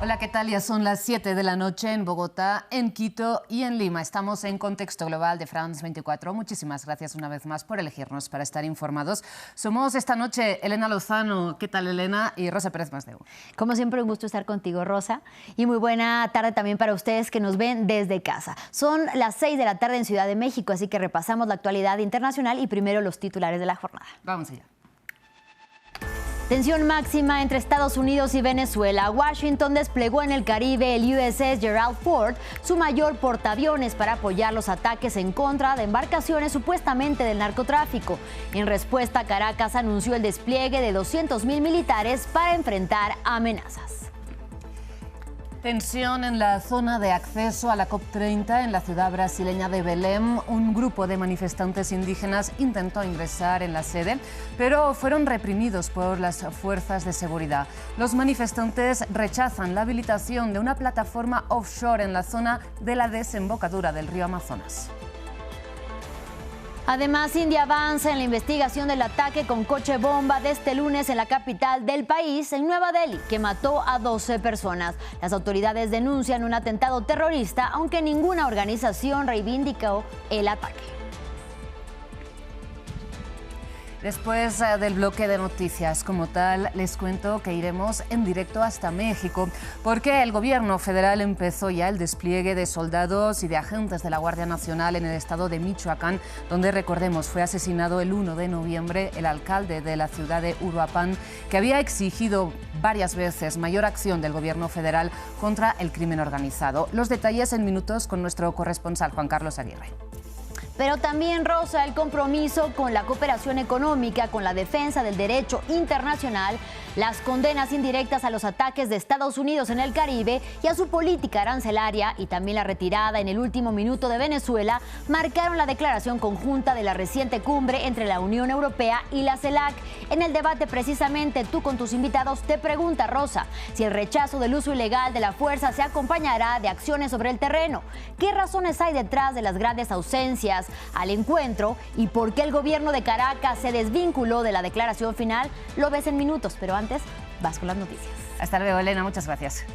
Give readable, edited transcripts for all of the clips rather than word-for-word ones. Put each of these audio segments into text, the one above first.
Hola, ¿qué tal? Ya son las 7 de la noche en Bogotá, en Quito y en Lima. Estamos en Contexto Global de France 24. Muchísimas gracias una vez más por elegirnos para estar informados. Somos esta noche Elena Lozano. ¿Qué tal, Elena? Y Rosa Pérez Masdeu. Como siempre, un gusto estar contigo, Rosa. Y muy buena tarde también para ustedes que nos ven desde casa. Son las 6 de la tarde en Ciudad de México, así que repasamos la actualidad internacional y primero los titulares de la jornada. Vamos allá. Tensión máxima entre Estados Unidos y Venezuela. Washington desplegó en el Caribe el USS Gerald Ford, su mayor portaaviones, para apoyar los ataques en contra de embarcaciones supuestamente del narcotráfico. En respuesta, Caracas anunció el despliegue de 200,000 militares para enfrentar amenazas. Tensión en la zona de acceso a la COP30 en la ciudad brasileña de Belém. Un grupo de manifestantes indígenas intentó ingresar en la sede, pero fueron reprimidos por las fuerzas de seguridad. Los manifestantes rechazan la habilitación de una plataforma offshore en la zona de la desembocadura del río Amazonas. Además, India avanza en la investigación del ataque con coche bomba de este lunes en la capital del país, en Nueva Delhi, que mató a 12 personas. Las autoridades denuncian un atentado terrorista, aunque ninguna organización reivindicó el ataque. Después del bloque de noticias como tal, les cuento que iremos en directo hasta México, porque el gobierno federal empezó ya el despliegue de soldados y de agentes de la Guardia Nacional en el estado de Michoacán, donde, recordemos, fue asesinado el 1 de noviembre el alcalde de la ciudad de Uruapan, que había exigido varias veces mayor acción del gobierno federal contra el crimen organizado. Los detalles en minutos con nuestro corresponsal Juan Carlos Aguirre. Pero también, Rosa, el compromiso con la cooperación económica, con la defensa del derecho internacional, las condenas indirectas a los ataques de Estados Unidos en el Caribe y a su política arancelaria, y también la retirada en el último minuto de Venezuela, marcaron la declaración conjunta de la reciente cumbre entre la Unión Europea y la CELAC. En el debate, precisamente, tú con tus invitados te preguntas, Rosa, si el rechazo del uso ilegal de la fuerza se acompañará de acciones sobre el terreno. ¿Qué razones hay detrás de las grandes ausencias al encuentro y por qué el gobierno de Caracas se desvinculó de la declaración final? Lo ves en minutos, pero antes vas con las noticias. Hasta luego, Elena, muchas gracias.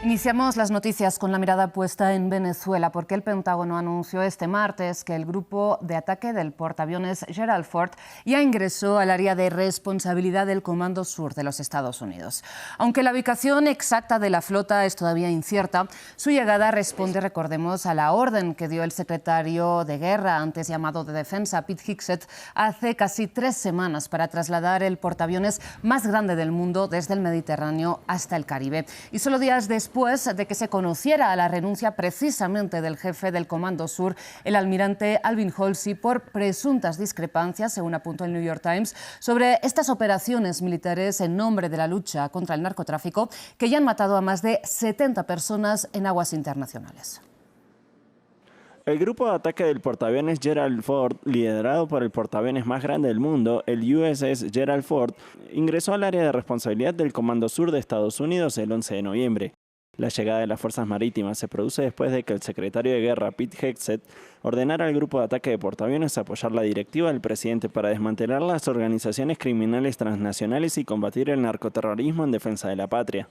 Iniciamos las noticias con la mirada puesta en Venezuela, porque el Pentágono anunció este martes que el grupo de ataque del portaaviones Gerald Ford ya ingresó al área de responsabilidad del Comando Sur de los Estados Unidos. Aunque la ubicación exacta de la flota es todavía incierta, su llegada responde, recordemos, a la orden que dio el secretario de Guerra, antes llamado de Defensa, Pete Hegseth, hace casi 3 semanas para trasladar el portaaviones más grande del mundo desde el Mediterráneo hasta el Caribe. Y solo días después de que se conociera la renuncia precisamente del jefe del Comando Sur, el almirante Alvin Halsey, por presuntas discrepancias, según apuntó el New York Times, sobre estas operaciones militares en nombre de la lucha contra el narcotráfico, que ya han matado a más de 70 personas en aguas internacionales. El grupo de ataque del portaaviones Gerald Ford, liderado por el portaaviones más grande del mundo, el USS Gerald Ford, ingresó al área de responsabilidad del Comando Sur de Estados Unidos el 11 de noviembre. La llegada de las fuerzas marítimas se produce después de que el secretario de Guerra, Pete Hegseth, ordenara al grupo de ataque de portaaviones apoyar la directiva del presidente para desmantelar las organizaciones criminales transnacionales y combatir el narcoterrorismo en defensa de la patria.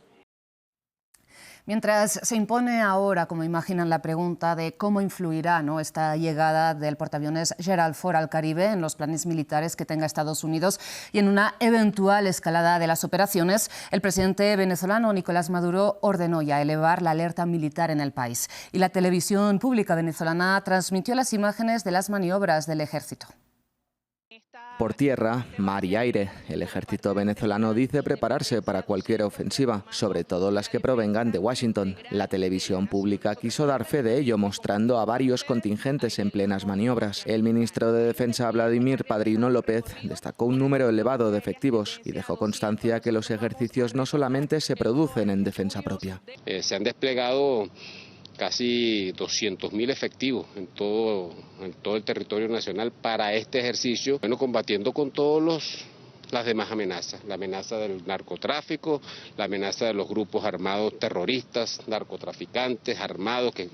Mientras se impone ahora, como imaginan, la pregunta de cómo influirá, ¿no?, esta llegada del portaaviones Gerald Ford al Caribe en los planes militares que tenga Estados Unidos y en una eventual escalada de las operaciones, el presidente venezolano Nicolás Maduro ordenó ya elevar la alerta militar en el país. Y la televisión pública venezolana transmitió las imágenes de las maniobras del ejército. Por tierra, mar y aire, el ejército venezolano dice prepararse para cualquier ofensiva, sobre todo las que provengan de Washington. La televisión pública quiso dar fe de ello, mostrando a varios contingentes en plenas maniobras. El ministro de Defensa, Vladimir Padrino López, destacó un número elevado de efectivos y dejó constancia que los ejercicios no solamente se producen en defensa propia. Se han desplegado casi 200.000 efectivos en todo el territorio nacional para este ejercicio, combatiendo con todos las demás amenazas, la amenaza del narcotráfico, la amenaza de los grupos armados terroristas, narcotraficantes, armados que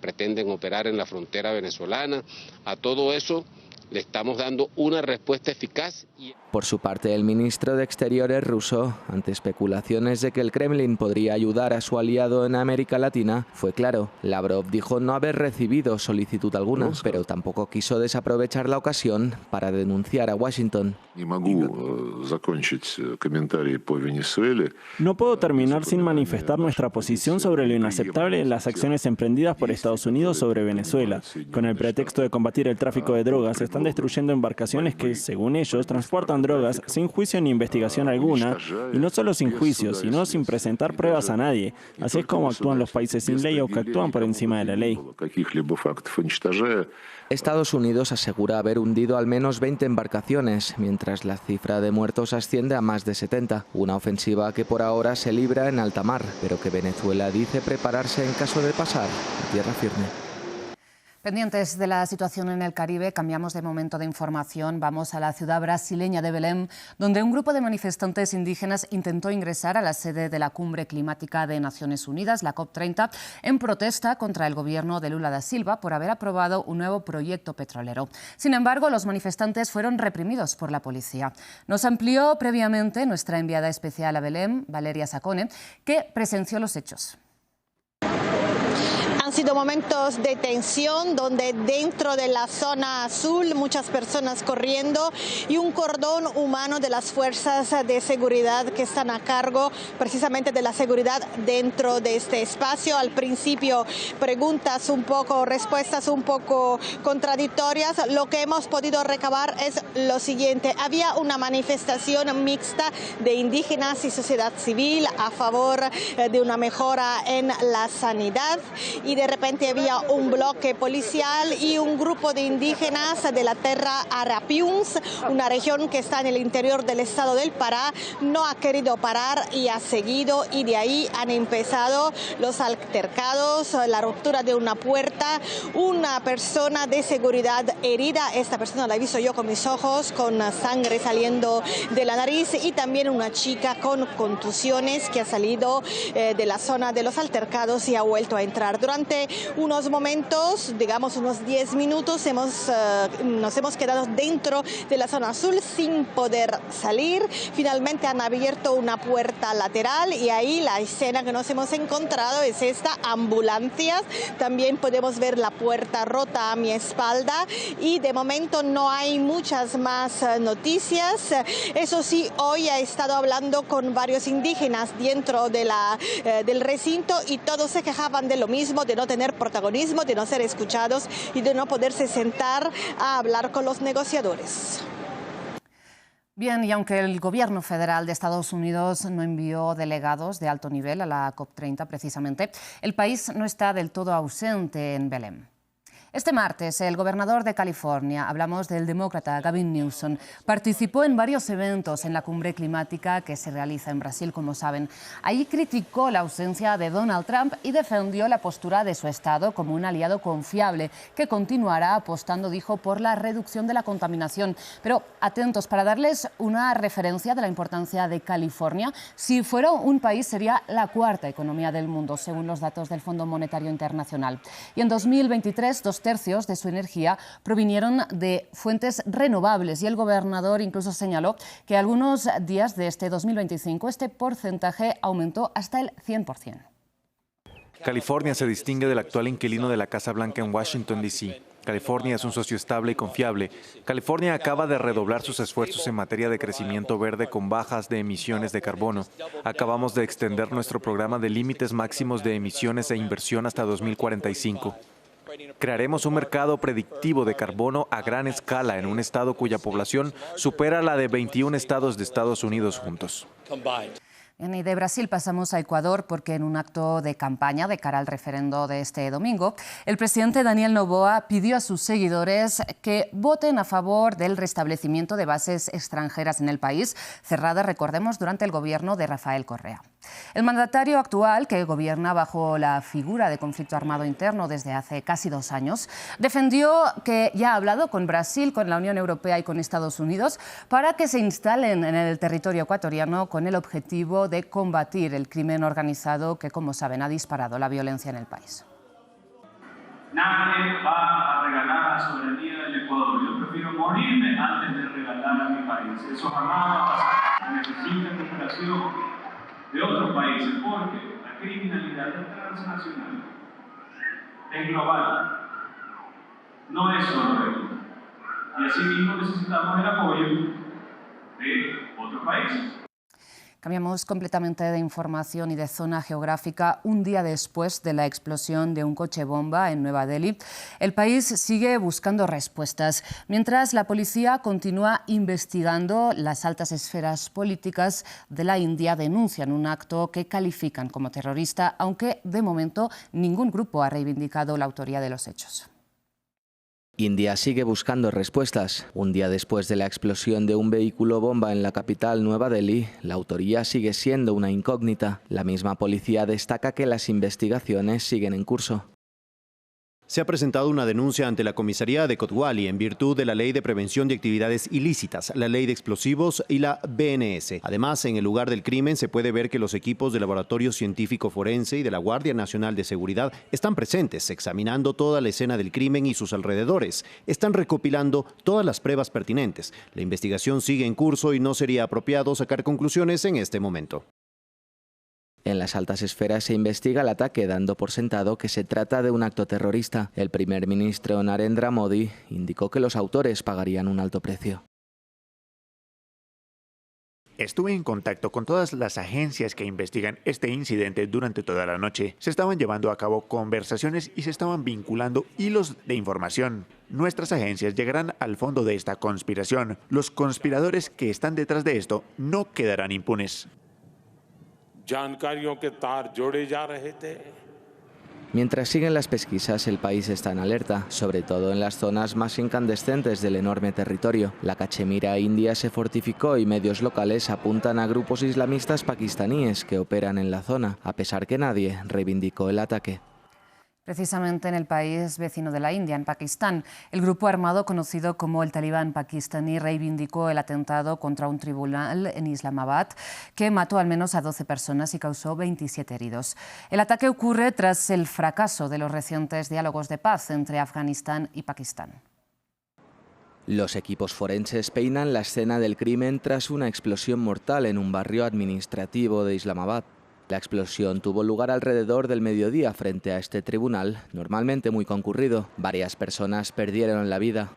pretenden operar en la frontera venezolana. A todo eso le estamos dando una respuesta eficaz. Por su parte, el ministro de Exteriores ruso, ante especulaciones de que el Kremlin podría ayudar a su aliado en América Latina, fue claro. Lavrov dijo no haber recibido solicitud alguna, pero tampoco quiso desaprovechar la ocasión para denunciar a Washington. No puedo terminar sin manifestar nuestra posición sobre lo inaceptable de las acciones emprendidas por Estados Unidos sobre Venezuela. Con el pretexto de combatir el tráfico de drogas, están destruyendo embarcaciones que, según ellos, transportan drogas sin juicio ni investigación alguna, y no solo sin juicio, sino sin presentar pruebas a nadie. Así es como actúan los países sin ley o que actúan por encima de la ley. Estados Unidos asegura haber hundido al menos 20 embarcaciones, mientras la cifra de muertos asciende a más de 70. Una ofensiva que por ahora se libra en alta mar, pero que Venezuela dice prepararse en caso de pasar a tierra firme. Pendientes de la situación en el Caribe, cambiamos de momento de información. Vamos a la ciudad brasileña de Belém, donde un grupo de manifestantes indígenas intentó ingresar a la sede de la Cumbre Climática de Naciones Unidas, la COP30, en protesta contra el gobierno de Lula da Silva por haber aprobado un nuevo proyecto petrolero. Sin embargo, los manifestantes fueron reprimidos por la policía. Nos amplió previamente nuestra enviada especial a Belém, Valeria Sacone, que presenció los hechos. Han sido momentos de tensión donde dentro de la zona azul muchas personas corriendo y un cordón humano de las fuerzas de seguridad que están a cargo precisamente de la seguridad dentro de este espacio. Al principio respuestas un poco contradictorias. Lo que hemos podido recabar es lo siguiente. Había una manifestación mixta de indígenas y sociedad civil a favor de una mejora en la sanidad, y de repente había un bloque policial y un grupo de indígenas de la Terra Arapiuns, una región que está en el interior del estado del Pará, no ha querido parar y ha seguido, y de ahí han empezado los altercados, la ruptura de una puerta, una persona de seguridad herida, esta persona la he visto yo con mis ojos, con sangre saliendo de la nariz, y también una chica con contusiones que ha salido de la zona de los altercados y ha vuelto a entrar. Durante unos momentos, digamos unos 10 minutos, nos hemos quedado dentro de la zona azul sin poder salir. Finalmente han abierto una puerta lateral y ahí la escena que nos hemos encontrado es esta: ambulancias. También podemos ver la puerta rota a mi espalda, y de momento no hay muchas más noticias. Eso sí, hoy he estado hablando con varios indígenas dentro de del recinto, y todos se quejaban de lo mismo, de no tener protagonismo, de no ser escuchados y de no poderse sentar a hablar con los negociadores. Bien, y aunque el gobierno federal de Estados Unidos no envió delegados de alto nivel a la COP30 precisamente, el país no está del todo ausente en Belém. Este martes, el gobernador de California, hablamos del demócrata Gavin Newsom, participó en varios eventos en la cumbre climática que se realiza en Brasil, como saben. Allí criticó la ausencia de Donald Trump y defendió la postura de su estado como un aliado confiable que continuará apostando, dijo, por la reducción de la contaminación. Pero atentos, para darles una referencia de la importancia de California, si fuera un país sería la cuarta economía del mundo, según los datos del Fondo Monetario Internacional. Y en 2023, 2/3 de su energía provinieron de fuentes renovables, y el gobernador incluso señaló que algunos días de este 2025 este porcentaje aumentó hasta el 100%. California se distingue del actual inquilino de la Casa Blanca en Washington, D.C. California es un socio estable y confiable. California acaba de redoblar sus esfuerzos en materia de crecimiento verde con bajas de emisiones de carbono. Acabamos de extender nuestro programa de límites máximos de emisiones e inversión hasta 2045. Crearemos un mercado predictivo de carbono a gran escala en un estado cuya población supera la de 21 estados de Estados Unidos juntos. Y de Brasil pasamos a Ecuador, porque en un acto de campaña de cara al referendo de este domingo, el presidente Daniel Noboa pidió a sus seguidores que voten a favor del restablecimiento de bases extranjeras en el país, cerradas, recordemos, durante el gobierno de Rafael Correa. El mandatario actual, que gobierna bajo la figura de conflicto armado interno desde hace casi 2 años, defendió que ya ha hablado con Brasil, con la Unión Europea y con Estados Unidos para que se instalen en el territorio ecuatoriano con el objetivo de combatir el crimen organizado que, como saben, ha disparado la violencia en el país. Nadie va a regalar la soberanía del Ecuador. Yo prefiero morirme antes de regalar a mi país. Eso jamás va a pasar. Necesitan cooperación de otros países porque la criminalidad es transnacional, es global, no es solo de aquí. Y así mismo necesitamos el apoyo de otros países. Cambiamos completamente de información y de zona geográfica. Un día después de la explosión de un coche bomba en Nueva Delhi, el país sigue buscando respuestas, mientras la policía continúa investigando. Las altas esferas políticas de la India denuncian un acto que califican como terrorista, aunque de momento ningún grupo ha reivindicado la autoría de los hechos. India sigue buscando respuestas. Un día después de la explosión de un vehículo bomba en la capital Nueva Delhi, la autoría sigue siendo una incógnita. La misma policía destaca que las investigaciones siguen en curso. Se ha presentado una denuncia ante la comisaría de Kotwali en virtud de la Ley de Prevención de Actividades Ilícitas, la Ley de Explosivos y la BNS. Además, en el lugar del crimen se puede ver que los equipos del Laboratorio Científico Forense y de la Guardia Nacional de Seguridad están presentes, examinando toda la escena del crimen y sus alrededores. Están recopilando todas las pruebas pertinentes. La investigación sigue en curso y no sería apropiado sacar conclusiones en este momento. En las altas esferas se investiga el ataque, dando por sentado que se trata de un acto terrorista. El primer ministro Narendra Modi indicó que los autores pagarían un alto precio. Estuve en contacto con todas las agencias que investigan este incidente durante toda la noche. Se estaban llevando a cabo conversaciones y se estaban vinculando hilos de información. Nuestras agencias llegarán al fondo de esta conspiración. Los conspiradores que están detrás de esto no quedarán impunes. Mientras siguen las pesquisas, el país está en alerta, sobre todo en las zonas más incandescentes del enorme territorio. La Cachemira india se fortificó y medios locales apuntan a grupos islamistas pakistaníes que operan en la zona, a pesar que nadie reivindicó el ataque. Precisamente en el país vecino de la India, en Pakistán, el grupo armado conocido como el Talibán pakistaní reivindicó el atentado contra un tribunal en Islamabad que mató al menos a 12 personas y causó 27 heridos. El ataque ocurre tras el fracaso de los recientes diálogos de paz entre Afganistán y Pakistán. Los equipos forenses peinan la escena del crimen tras una explosión mortal en un barrio administrativo de Islamabad. La explosión tuvo lugar alrededor del mediodía frente a este tribunal, normalmente muy concurrido. Varias personas perdieron la vida.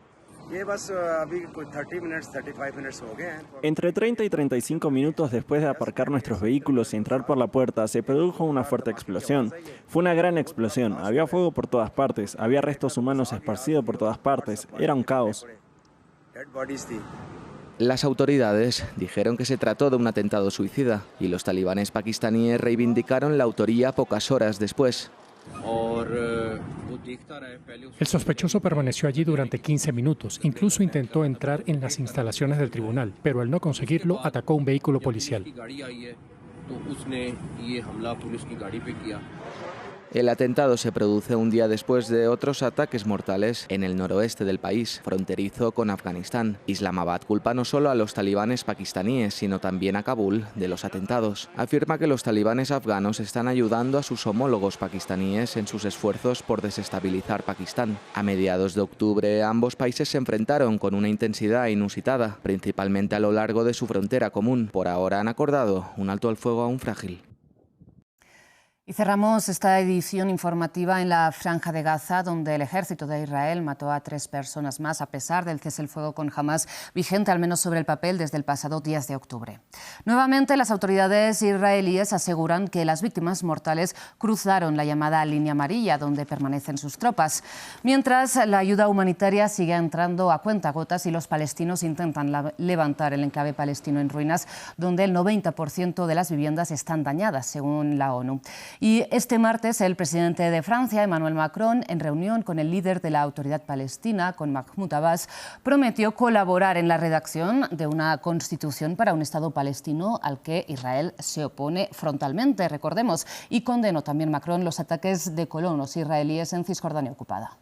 Entre 30 y 35 minutos después de aparcar nuestros vehículos y entrar por la puerta, se produjo una fuerte explosión. Fue una gran explosión, había fuego por todas partes, había restos humanos esparcidos por todas partes, era un caos. Las autoridades dijeron que se trató de un atentado suicida y los talibanes pakistaníes reivindicaron la autoría pocas horas después. El sospechoso permaneció allí durante 15 minutos, incluso intentó entrar en las instalaciones del tribunal, pero al no conseguirlo atacó un vehículo policial. El atentado se produce un día después de otros ataques mortales en el noroeste del país, fronterizo con Afganistán. Islamabad culpa no solo a los talibanes pakistaníes, sino también a Kabul de los atentados. Afirma que los talibanes afganos están ayudando a sus homólogos pakistaníes en sus esfuerzos por desestabilizar Pakistán. A mediados de octubre, ambos países se enfrentaron con una intensidad inusitada, principalmente a lo largo de su frontera común. Por ahora han acordado un alto al fuego aún frágil. Y cerramos esta edición informativa en la Franja de Gaza, donde el ejército de Israel mató a 3 personas más, a pesar del cese el fuego con Hamás, vigente al menos sobre el papel desde el pasado 10 de octubre. Nuevamente, las autoridades israelíes aseguran que las víctimas mortales cruzaron la llamada línea amarilla, donde permanecen sus tropas. Mientras, la ayuda humanitaria sigue entrando a cuentagotas y los palestinos intentan levantar el enclave palestino en ruinas, donde el 90% de las viviendas están dañadas, según la ONU. Y este martes el presidente de Francia, Emmanuel Macron, en reunión con el líder de la Autoridad Palestina, con Mahmoud Abbas, prometió colaborar en la redacción de una constitución para un Estado palestino al que Israel se opone frontalmente, recordemos, y condenó también Macron los ataques de colonos israelíes en Cisjordania ocupada.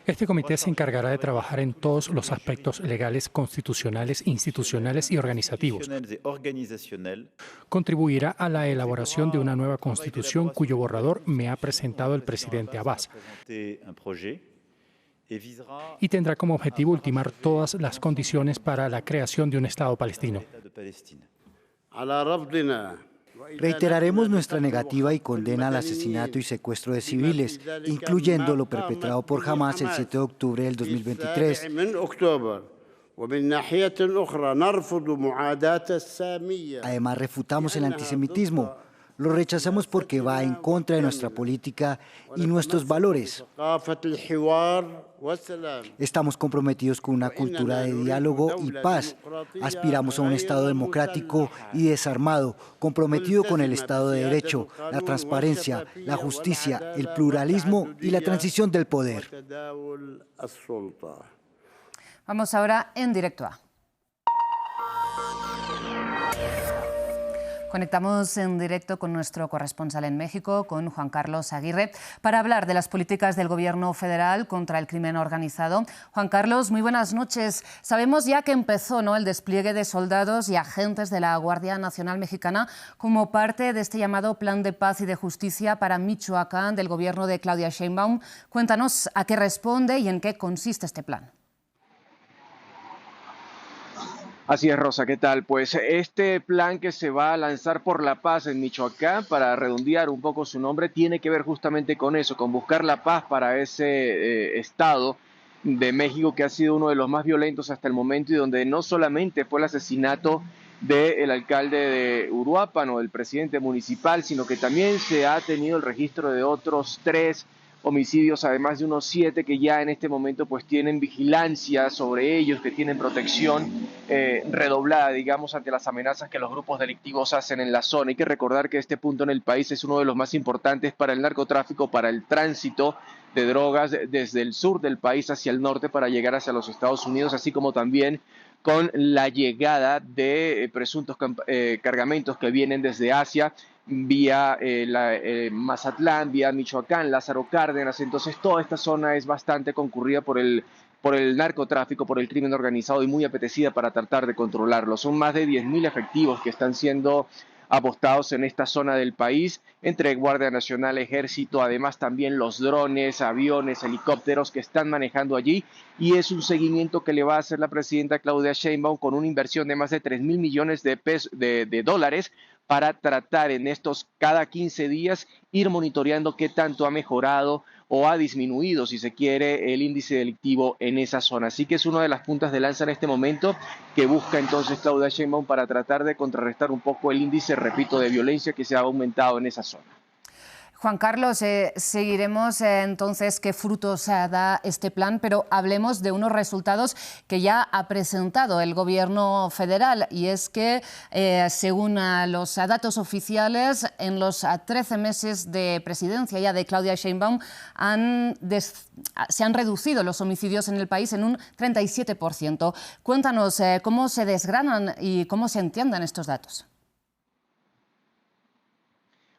Este comité se encargará de trabajar en todos los aspectos legales, constitucionales, institucionales y organizativos. Contribuirá a la elaboración de una nueva constitución cuyo borrador me ha presentado el presidente Abbas. Y tendrá como objetivo ultimar todas las condiciones para la creación de un Estado palestino. Reiteraremos nuestra negativa y condena al asesinato y secuestro de civiles, incluyendo lo perpetrado por Hamas el 7 de octubre del 2023. Además, refutamos el antisemitismo. Lo rechazamos porque va en contra de nuestra política y nuestros valores. Estamos comprometidos con una cultura de diálogo y paz. Aspiramos a un Estado democrático y desarmado, comprometido con el Estado de Derecho, la transparencia, la justicia, el pluralismo y la transición del poder. Vamos ahora en directo a. Conectamos en directo con nuestro corresponsal en México, con Juan Carlos Aguirre, para hablar de las políticas del Gobierno federal contra el crimen organizado. Juan Carlos, muy buenas noches. Sabemos ya que empezó, ¿no?, el despliegue de soldados y agentes de la Guardia Nacional Mexicana como parte de este llamado Plan de Paz y de Justicia para Michoacán del Gobierno de Claudia Sheinbaum. Cuéntanos a qué responde y en qué consiste este plan. Así es, Rosa, ¿qué tal? Pues este plan que se va a lanzar por la paz en Michoacán, para redondear un poco su nombre, tiene que ver justamente con eso, con buscar la paz para ese estado de México que ha sido uno de los más violentos hasta el momento y donde no solamente fue el asesinato del alcalde de Uruapan o del presidente municipal, sino que también se ha tenido el registro de otros 3 homicidios, además de unos 7 que ya en este momento pues tienen vigilancia sobre ellos, que tienen protección redoblada, digamos, ante las amenazas que los grupos delictivos hacen en la zona. Hay que recordar que este punto en el país es uno de los más importantes para el narcotráfico, para el tránsito de drogas desde el sur del país hacia el norte para llegar hacia los Estados Unidos, así como también con la llegada de presuntos cargamentos que vienen desde Asia, vía Mazatlán, vía Michoacán, Lázaro Cárdenas. Entonces toda esta zona es bastante concurrida por el narcotráfico, por el crimen organizado y muy apetecida para tratar de controlarlo. Son más de 10.000 efectivos que están siendo apostados en esta zona del país, entre Guardia Nacional, Ejército, además también los drones, aviones, helicópteros que están manejando allí, y es un seguimiento que le va a hacer la presidenta Claudia Sheinbaum con una inversión de más de 3.000 millones de dólares para tratar en estos cada 15 días ir monitoreando qué tanto ha mejorado o ha disminuido, si se quiere, el índice delictivo en esa zona. Así que es una de las puntas de lanza en este momento que busca entonces Claudia Sheinbaum para tratar de contrarrestar un poco el índice, repito, de violencia que se ha aumentado en esa zona. Juan Carlos, seguiremos entonces qué frutos da este plan, pero hablemos de unos resultados que ya ha presentado el Gobierno federal, y es que, según los datos oficiales, en los 13 meses de presidencia ya de Claudia Sheinbaum se han reducido los homicidios en el país en un 37%. Cuéntanos cómo se desgranan y cómo se entienden estos datos.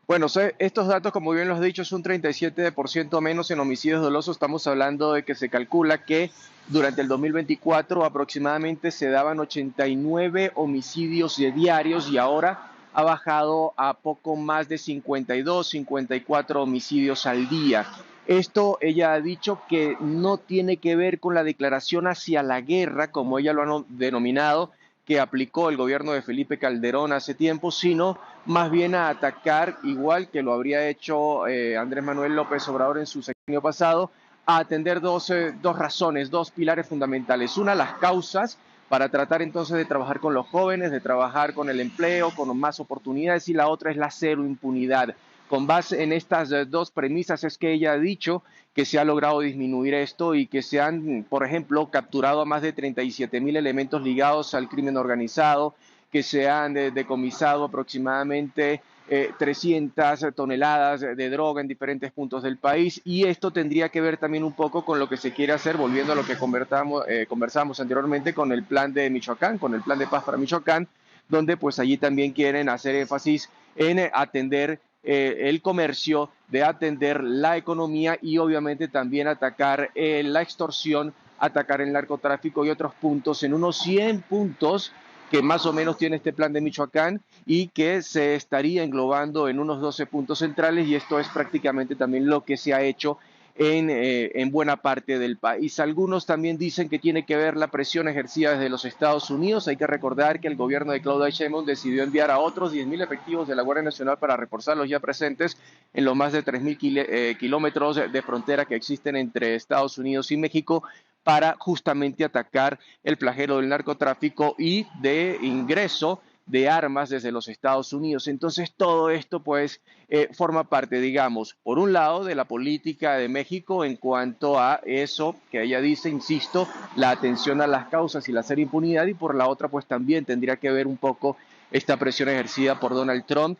Bueno, estos datos, como bien lo has dicho, es un 37% menos en homicidios dolosos. Estamos hablando de que se calcula que durante el 2024 aproximadamente se daban 89 homicidios diarios y ahora ha bajado a poco más de 52, 54 homicidios al día. Esto ella ha dicho que no tiene que ver con la declaración hacia la guerra, como ella lo ha denominado, que aplicó el gobierno de Felipe Calderón hace tiempo, sino más bien a atacar, igual que lo habría hecho Andrés Manuel López Obrador en su sexenio pasado, a atender dos razones, 2 pilares fundamentales. Una, las causas, para tratar entonces de trabajar con los jóvenes, de trabajar con el empleo, con más oportunidades, y la otra es la cero impunidad. Con base en estas 2 premisas es que ella ha dicho que se ha logrado disminuir esto y que se han, por ejemplo, capturado a más de 37.000 elementos ligados al crimen organizado, que se han decomisado aproximadamente 300 toneladas de droga en diferentes puntos del país, y esto tendría que ver también un poco con lo que se quiere hacer, volviendo a lo que conversamos anteriormente con el plan de Michoacán, con el plan de paz para Michoacán, donde pues allí también quieren hacer énfasis en atender el comercio, de atender la economía y obviamente también atacar la extorsión, atacar el narcotráfico y otros puntos, en unos 100 puntos que más o menos tiene este plan de Michoacán y que se estaría englobando en unos 12 puntos centrales, y esto es prácticamente también lo que se ha hecho en buena parte del país. Algunos también dicen que tiene que ver la presión ejercida desde los Estados Unidos. Hay que recordar que el gobierno de Claudia Sheinbaum decidió enviar a otros 10.000 efectivos de la Guardia Nacional para reforzar los ya presentes en los más de 3.000 kilómetros de frontera que existen entre Estados Unidos y México, para justamente atacar el flagelo del narcotráfico y de ingreso de armas desde los Estados Unidos. Entonces todo esto pues forma parte, digamos, por un lado de la política de México en cuanto a eso que ella dice, insisto, la atención a las causas y la cero impunidad, y por la otra pues también tendría que ver un poco esta presión ejercida por Donald Trump,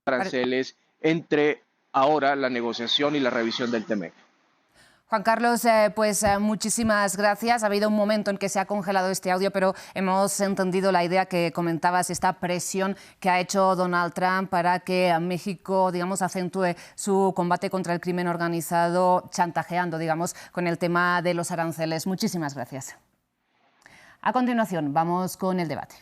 aranceles entre ahora la negociación y la revisión del TEMEC. Juan Carlos, muchísimas gracias. Ha habido un momento en que se ha congelado este audio, pero hemos entendido la idea que comentabas, esta presión que ha hecho Donald Trump para que México, digamos, acentúe su combate contra el crimen organizado, chantajeando, digamos, con el tema de los aranceles. Muchísimas gracias. A continuación, vamos con el debate.